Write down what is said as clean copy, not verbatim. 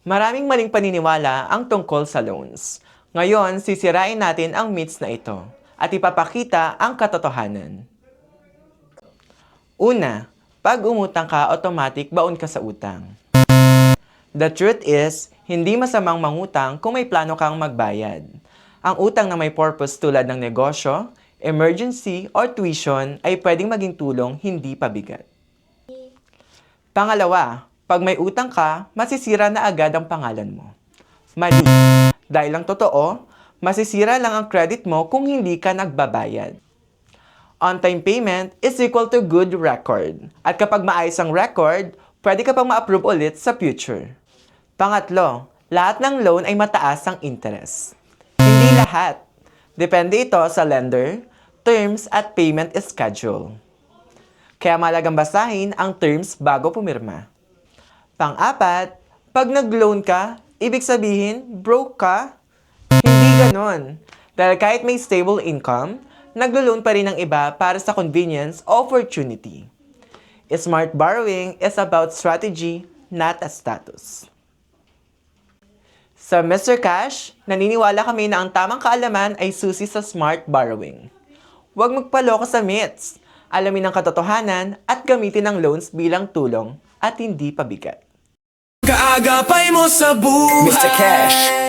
Maraming maling paniniwala ang tungkol sa loans. Ngayon, sisirain natin ang myths na ito at ipapakita ang katotohanan. Una, pag umutang ka, automatic baon ka sa utang. The truth is, hindi masamang mangutang kung may plano kang magbayad. Ang utang na may purpose tulad ng negosyo, emergency, or tuition ay pwedeng maging tulong, hindi pabigat. Pangalawa, pag may utang ka, masisira na agad ang pangalan mo. Mali. Dahil lang totoo, masisira lang ang credit mo kung hindi ka nagbabayad. On-time payment is equal to good record. At kapag maayos ang record, pwede ka pang ma-approve ulit sa future. Pangatlo, lahat ng loan ay mataas ang interest. Hindi lahat. Depende ito sa lender, terms at payment schedule. Kaya mahalagang basahin ang terms bago pumirma. Pang-apat, pag nag-loan ka, ibig sabihin, broke ka? Hindi ganon. Dahil kahit may stable income, naglo-loan pa rin ng iba para sa convenience o opportunity. Smart borrowing is about strategy, not a status. Sa Mr. Cash, naniniwala kami na ang tamang kaalaman ay susi sa smart borrowing. Huwag magpaloko sa myths. Alamin ang katotohanan at gamitin ang loans bilang tulong at hindi pabigat. Kaagapay mo sa buhay, Mr. Cash.